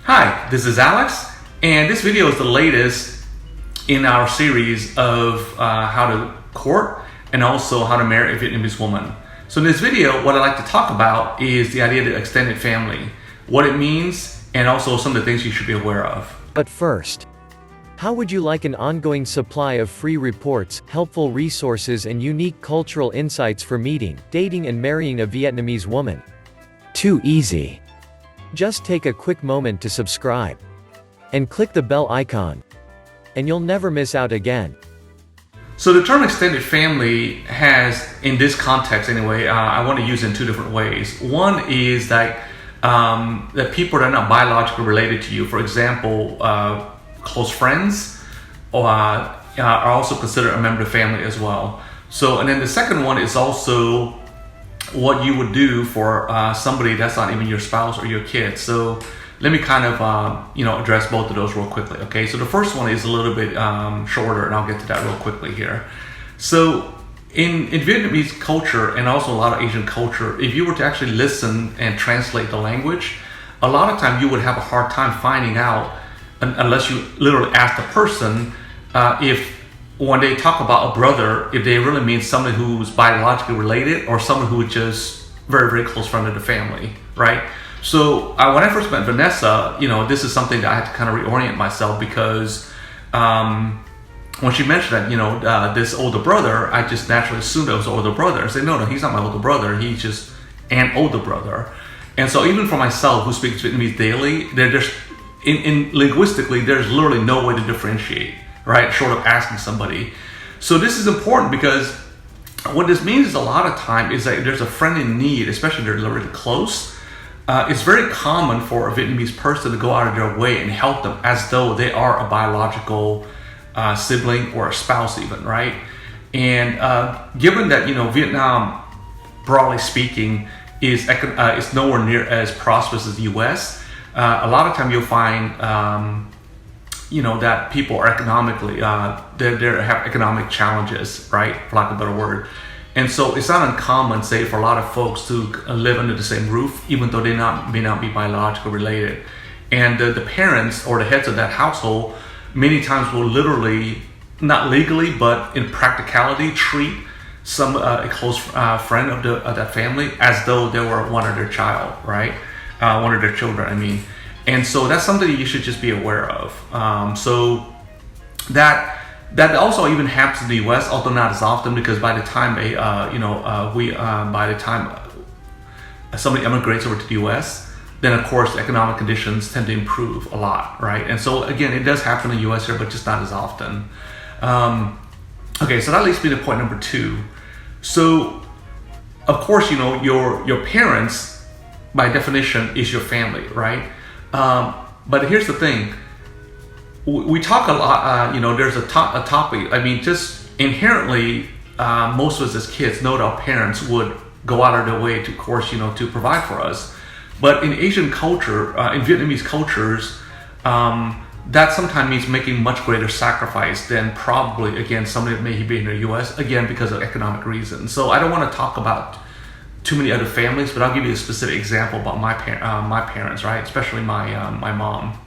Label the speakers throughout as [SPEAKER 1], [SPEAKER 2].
[SPEAKER 1] Hi, this is Alex, and this video is the latest in our series of how to court and also how to marry a Vietnamese woman. So in this video, what I'd like to talk about is the idea of the extended family, what it means, and also some of the things you should be aware of.
[SPEAKER 2] But first, how would you like an ongoing supply of free reports, helpful resources and unique cultural insights for meeting, dating and marrying a Vietnamese woman? Too easy. Just take a quick moment to subscribe and click the bell icon, and you'll never miss out again.
[SPEAKER 1] So the term extended family has, in this context anyway, I want to use it in two different ways. One is that people that are not biologically related to you, for example, close friends, are also considered a member of the family as well. So, and then the second one is also what you would do for somebody that's not even your spouse or your kid. So let me kind of address both of those real quickly. Okay, so the first one is a little bit shorter, and I'll get to that real quickly here. So in Vietnamese culture and also a lot of Asian culture, if you were to actually listen and translate the language, a lot of time you would have a hard time finding out, unless you literally ask the person, if when they talk about a brother, if they really mean someone who's biologically related or someone who is just very, very close friend of the family, right? So when I first met Vanessa, this is something that I had to kind of reorient myself, because when she mentioned that, this older brother, I just naturally assumed it was an older brother. I said, no, he's not my older brother. He's just an older brother. And so even for myself, who speaks Vietnamese daily, there's in linguistically, there's literally no way to differentiate, right? Short of asking somebody. So this is important, because what this means is a lot of time is that there's a friend in need, especially if they're really close. It's very common for a Vietnamese person to go out of their way and help them as though they are a biological sibling or a spouse even, right? And given that, Vietnam, broadly speaking, is nowhere near as prosperous as the US, a lot of time you'll find that people are economically, they have economic challenges, right, for lack of a better word. And so it's not uncommon, say, for a lot of folks to live under the same roof, even though they may not be biologically related. And the parents or the heads of that household many times will literally, not legally, but in practicality, treat a close friend of that family as though they were one of their child, right? One of their children, I mean. And so that's something that you should just be aware of. So that also even happens in the U.S., although not as often, because by the time somebody immigrates over to the U.S., then of course economic conditions tend to improve a lot, right? And so again, it does happen in the U.S. here, but just not as often. Okay, so that leads me to point number two. So of course, your parents, by definition, is your family, right? But here's the thing. We talk a lot, there's a topic, just inherently, most of us as kids know that our parents would go out of their way to, of course, to provide for us. But in Asian culture, in Vietnamese cultures, that sometimes means making much greater sacrifice than probably, again, somebody that may be in the US, again, because of economic reasons. So I don't want to talk about too many other families, but I'll give you a specific example about my parents, right? Especially my mom.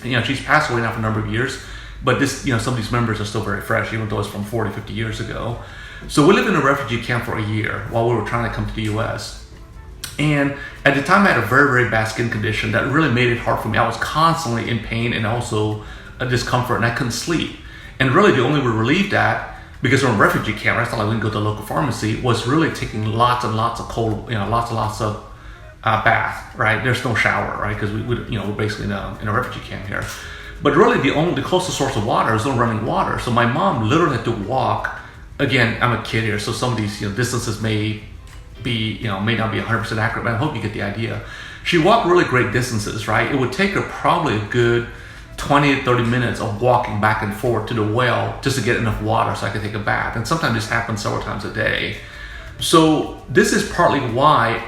[SPEAKER 1] She's passed away now for a number of years, but some of these members are still very fresh, even though it's from 40, 50 years ago. So we lived in a refugee camp for a year while we were trying to come to the US. And at the time I had a very, very bad skin condition that really made it hard for me. I was constantly in pain and also a discomfort, and I couldn't sleep. And really the only way we relieved that, because we're in a refugee camp, it's not like we can go to the local pharmacy, was really taking lots and lots of cold, lots of bath, right? There's no shower, right? Because we're basically in a refugee camp here. But really the closest source of water is no running water. So my mom literally had to walk. Again, I'm a kid here, so some of these distances may not be 100% accurate, but I hope you get the idea. She walked really great distances, right? It would take her probably a good 20 to 30 minutes of walking back and forth to the well just to get enough water so I could take a bath. And sometimes this happens several times a day. So this is partly why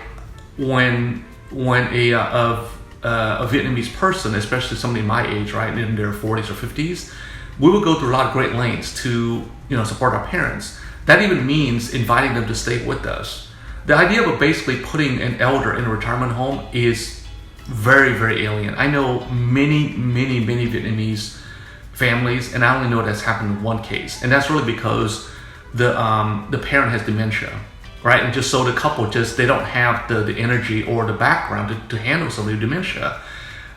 [SPEAKER 1] when a Vietnamese person, especially somebody my age, right, in their 40s or 50s, we would go through a lot of great lengths to support our parents. That even means inviting them to stay with us. The idea of basically putting an elder in a retirement home is very, very alien. I know many, many, many Vietnamese families, and I only know that's happened in one case, and that's really because the parent has dementia, right? And just so the couple they don't have the energy or the background to handle somebody with dementia.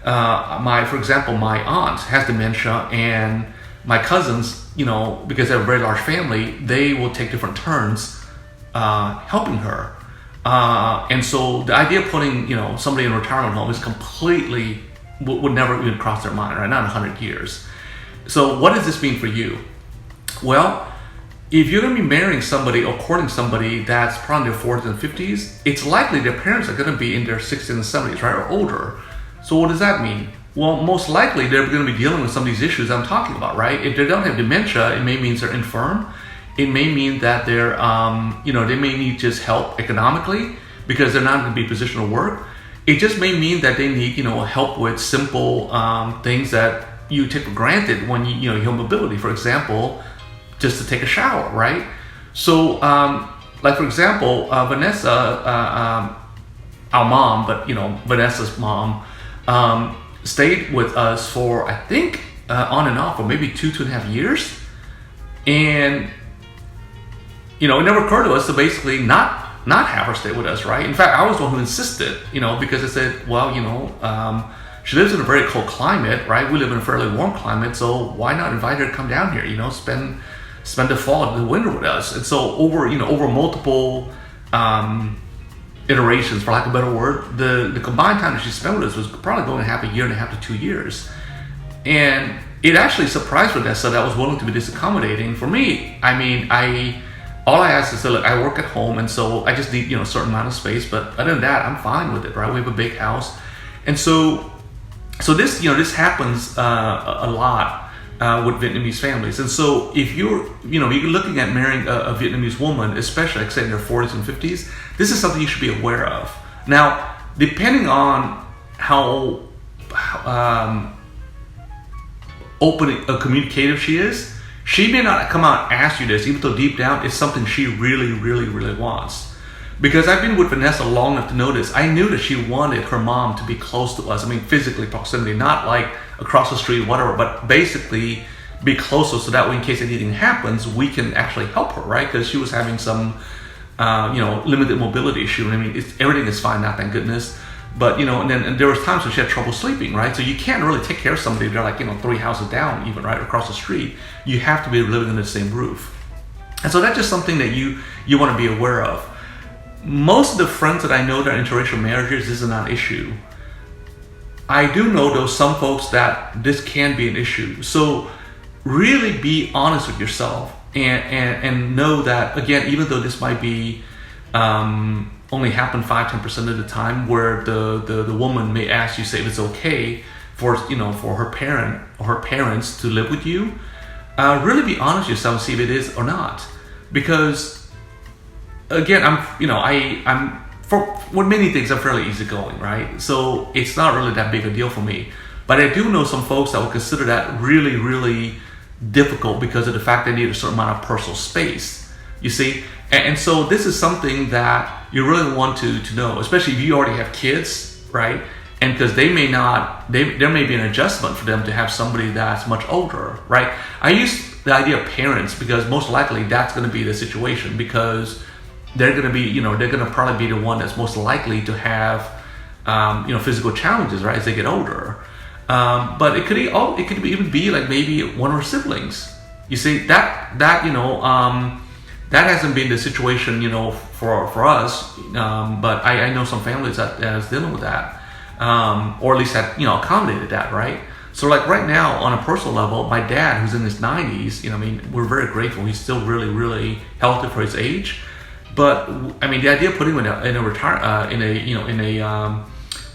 [SPEAKER 1] For example, my aunt has dementia, and my cousins, because they have a very large family, they will take different turns helping her. And so the idea of putting, somebody in a retirement home is completely, would never even cross their mind, right? Not in 100 years. So what does this mean for you? Well, if you're going to be marrying somebody or courting somebody that's probably in their 40s and 50s, it's likely their parents are going to be in their 60s and 70s, right? Or older. So what does that mean? Well, most likely they're going to be dealing with some of these issues I'm talking about, right? If they don't have dementia, it may mean they're infirm. It may mean that they're, they may need just help economically because they're not going to be in a position to work. It just may mean that they need, help with simple things that you take for granted when you have mobility. For example, just to take a shower, right? So, like for example, Vanessa, our mom, but Vanessa's mom, stayed with us for I think on and off for maybe 2.5 years, and it never occurred to us to basically not have her stay with us, right? In fact, I was the one who insisted, because I said, well, she lives in a very cold climate, right? We live in a fairly warm climate, so why not invite her to come down here, spend the fall and the winter with us. And so over multiple iterations, for lack of a better word, the combined time that she spent with us was probably going to happen 1.5 to 2 years. And it actually surprised Vanessa that I was willing to be this accommodating. For me, all I asked is, look, I work at home, and so I just need, a certain amount of space, but other than that, I'm fine with it, right? We have a big house. And so this, this happens a lot with Vietnamese families. And so if you're looking at marrying a Vietnamese woman, especially like say in their 40s and 50s, this is something you should be aware of. Now, depending on how open communicative she is, she may not come out and ask you this, even though deep down it's something she really, really, really wants. Because I've been with Vanessa long enough to know this. I knew that she wanted her mom to be close to us. Physically proximity, not like across the street, whatever, but basically be closer so that way in case anything happens, we can actually help her, right? Because she was having some, limited mobility issue. Everything is fine now, thank goodness. But, and there was times when she had trouble sleeping, right? So you can't really take care of somebody if they're like, 3 houses down even, right? Across the street. You have to be living under the same roof. And so that's just something that you want to be aware of. Most of the friends that I know that are interracial marriages, this is not an issue. I do know though some folks that this can be an issue. So really be honest with yourself and know that, again, even though this might be only happen 5-10% of the time, where the woman may ask you, say if it's okay for her parent or her parents to live with you, really be honest with yourself and see if it is or not. Because again, with many things I'm fairly easygoing, right? So it's not really that big a deal for me. But I do know some folks that will consider that really, really difficult because of the fact they need a certain amount of personal space, you see? And so this is something that you really want to know, especially if you already have kids, right? And because there may be an adjustment for them to have somebody that's much older, right? I use the idea of parents because most likely that's going to be the situation, because they're going to be, they're going to probably be the one that's most likely to have, physical challenges, right, as they get older. But it could even be like maybe one of her siblings. You see, that hasn't been the situation, for us. But I know some families that is dealing with that, or at least that accommodated that, right? So like right now, on a personal level, my dad, who's in his 90s, we're very grateful. He's still really, really healthy for his age. But the idea of putting him in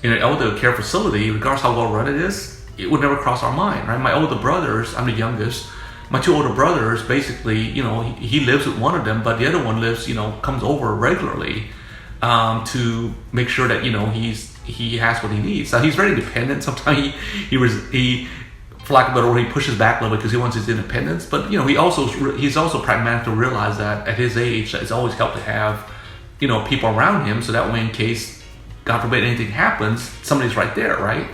[SPEAKER 1] an elder care facility, regardless how well run it is, it would never cross our mind, right? My older brothers, I'm the youngest. My 2 older brothers, basically, he lives with one of them, but the other one comes over regularly to make sure that he has what he needs. Now he's very independent. Sometimes he for lack of a better word, he pushes back a little bit because he wants his independence. But he's also pragmatic to realize that at his age, it's always helped to have people around him, so that way in case God forbid anything happens, somebody's right there, right?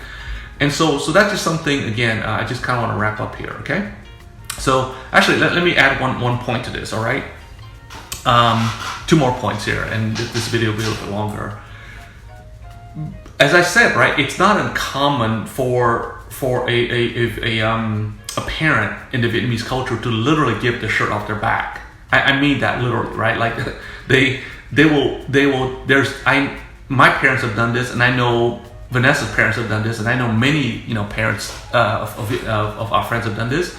[SPEAKER 1] And so that's just something, again, I just kind of want to wrap up here, okay? So actually, let me add one point to this, all right? 2 more points here, and this video will be a little bit longer. As I said, right, it's not uncommon for a parent in the Vietnamese culture to literally give the shirt off their back. I mean that literally, right? Like they will. My parents have done this, and I know Vanessa's parents have done this, and I know many parents of our friends have done this.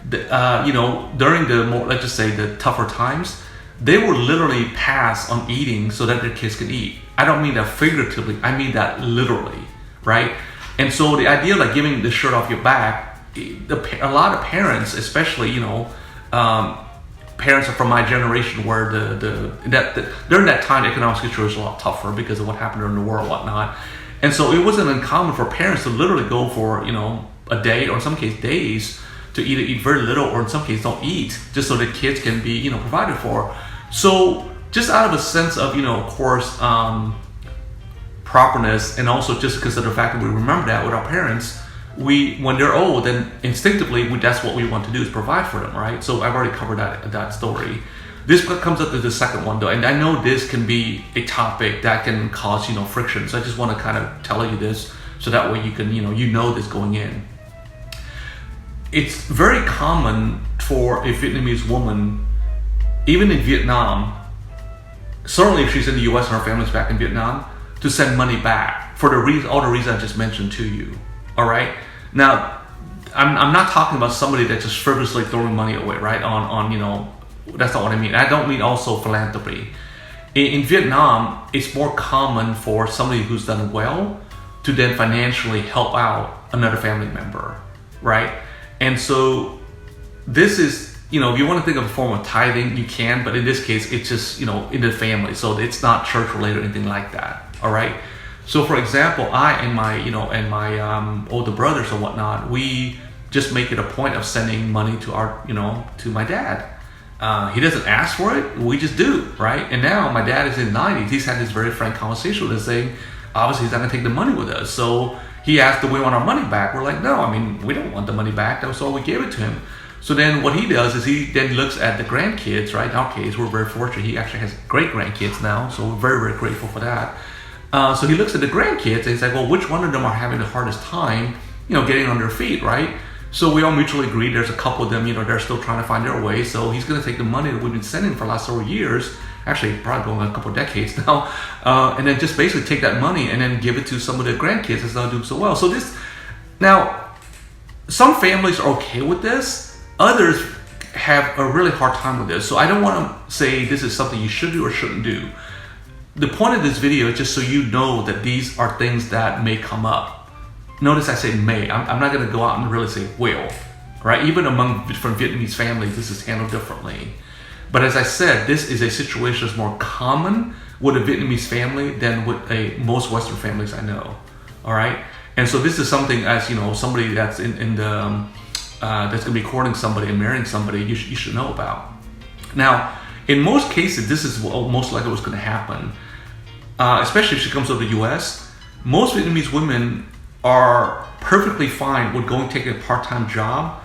[SPEAKER 1] During the more, let's just say, the tougher times, they will literally pass on eating so that their kids can eat. I don't mean that figuratively, I mean that literally, right? And so the idea of like giving the shirt off your back, a lot of parents, especially, parents from my generation where during that time the economic situation was a lot tougher because of what happened during the war and whatnot. And so it wasn't uncommon for parents to literally go for, a day, or in some cases days, to either eat very little or in some cases don't eat, just so the kids can be, provided for. So just out of a sense of, of course, properness, and also just because of the fact that we remember that with our parents, when they're old, then instinctively that's what we want to do, is provide for them, right? So I've already covered that story. This comes up to the second one though, and I know this can be a topic that can cause friction. So I just want to kind of tell you this, so that way you can this going in. It's very common for a Vietnamese woman, even in Vietnam, certainly if she's in the U.S. and her family's back in Vietnam, to send money back for all the reasons I just mentioned to you. All right. Now, I'm not talking about somebody that's just frivolously throwing money away, right? That's not what I mean. I don't mean also philanthropy. In Vietnam, it's more common for somebody who's done well to then financially help out another family member, right? And so this is, if you want to think of a form of tithing, you can, but in this case, it's just, in the family. So it's not church related or anything like that. All right. So for example, I and my older brothers or whatnot, we just make it a point of sending money to to my dad. He doesn't ask for it, we just do, right? And now my dad is in his 90s. He's had this very frank conversation with us saying, obviously he's not gonna take the money with us. So he asked, do we want our money back? We're like, no, we don't want the money back. That's all we gave it to him. So then what he does is he then looks at the grandkids, right? In our case, we're very fortunate. He actually has great grandkids now. So we're very, very grateful for that. So he looks at the grandkids and he's like, well, which one of them are having the hardest time, getting on their feet, right? So we all mutually agreed there's a couple of them, they're still trying to find their way. So he's going to take the money that we've been sending for the last several years, actually probably going on a couple of decades now, and then just basically take that money and then give it to some of the grandkids that's not doing so well. So now, some families are okay with this. Others have a really hard time with this. So I don't want to say this is something you should do or shouldn't do. The point of this video is just so you know that these are things that may come up. Notice I say may. I'm not going to go out and really say will, right? Even from Vietnamese families, this is handled differently. But as I said, this is a situation that's more common with a Vietnamese family than with most Western families I know. All right, and so this is something, as somebody that's in the that's going to be courting somebody and marrying somebody, you should know about. Now, in most cases, this is most likely what's going to happen. Especially if she comes to the U.S., most Vietnamese women are perfectly fine with going take a part-time job,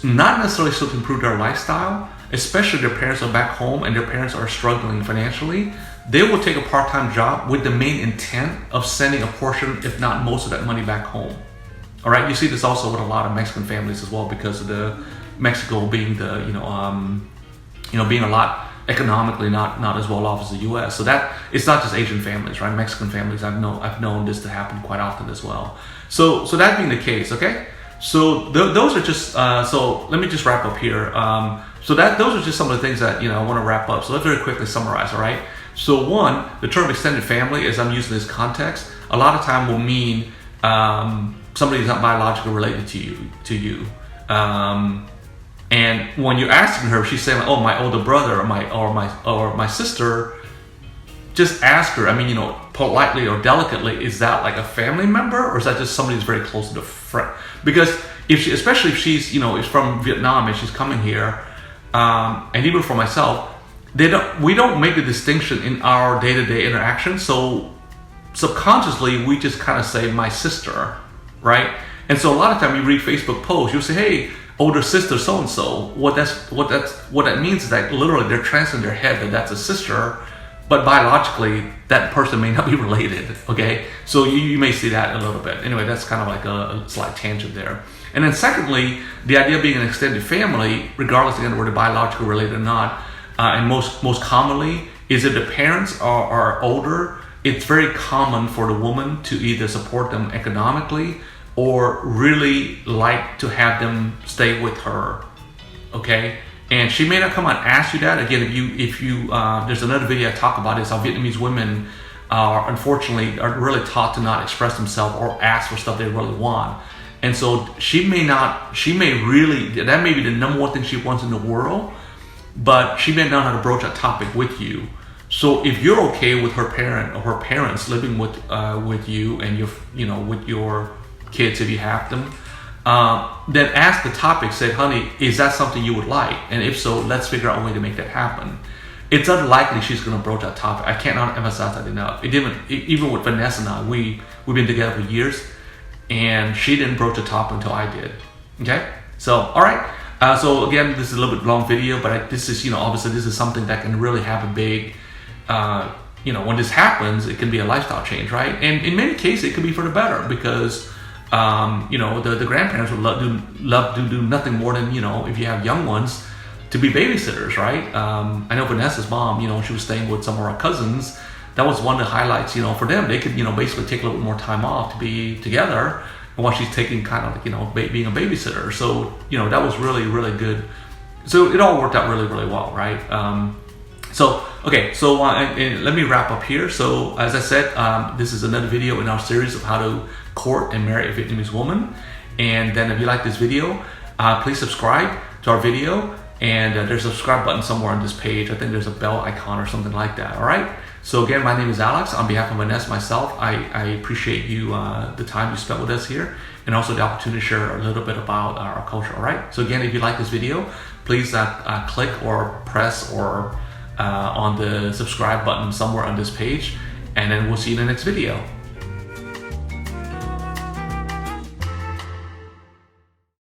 [SPEAKER 1] not necessarily so to improve their lifestyle, especially if their parents are back home and their parents are struggling financially. They will take a part-time job with the main intent of sending a portion, if not most of that money back home. All right, you see this also with a lot of Mexican families as well, because of the Mexico being the being a lot economically not as well off as the U.S. So that it's not just Asian families, right? Mexican families, I've known this to happen quite often as well. So that being the case, okay. So those are just so let me just wrap up here. Those are just some of the things that I want to wrap up. So let's very quickly summarize. All right. So one, the term extended family, as I'm using this context, a lot of time will mean somebody who's not biologically related to you. And when you're asking her, she's saying, "Oh, my older brother or my sister." Just ask her. Politely or delicately, is that like a family member, or is that just somebody who's very close to the friend? Because especially if she's is from Vietnam and she's coming here, and even for myself, we don't make the distinction in our day-to-day interaction. So subconsciously we just kind of say my sister, right? And so a lot of time you read Facebook posts, you'll say, hey, older sister so and so. What that means is that literally they're translating in their head that that's a sister, but biologically that person may not be related. Okay, so you may see that a little bit. Anyway, that's kind of like a slight tangent there. And then secondly, the idea of being an extended family, regardless again whether biologically related or not, and most commonly is if the parents are older, it's very common for the woman to either support them economically or really like to have them stay with her, okay? And she may not come out and ask you that. Again, if you there's another video I talk about this, how Vietnamese women unfortunately are really taught to not express themselves or ask for stuff they really want. And so that may be the number one thing she wants in the world, but she may not know how to broach that topic with you. So if you're okay with her parent or her parents living with you and with your kids if you have them, then ask the topic, say, honey, is that something you would like? And if so, let's figure out a way to make that happen. It's unlikely she's going to broach that topic. I cannot emphasize that enough. Even with Vanessa and I, we've been together for years, and she didn't broach the topic until I did. Okay, so all right. So again, this is a little bit long video, but this is obviously this is something that can really have a big when this happens, it can be a lifestyle change, right? And in many cases, it could be for the better because the grandparents would love to do nothing more than if you have young ones, to be babysitters, right? I know Vanessa's mom, she was staying with some of our cousins. That was one of the highlights, for them. They could, basically take a little bit more time off to be together while she's taking kind of like, being a babysitter. So, that was really, really good. So it all worked out really, really well, right? And let me wrap up here. So as I said, this is another video in our series of how to court and marry a Vietnamese woman. And then if you like this video, please subscribe to our video. And there's a subscribe button somewhere on this page. I think there's a bell icon or something like that. All right. So again, my name is Alex. On behalf of Vanessa, myself, I appreciate you the time you spent with us here, and also the opportunity to share a little bit about our culture. All right. So again, if you like this video, please click or press or on the subscribe button somewhere on this page, and then we'll see you in the next video.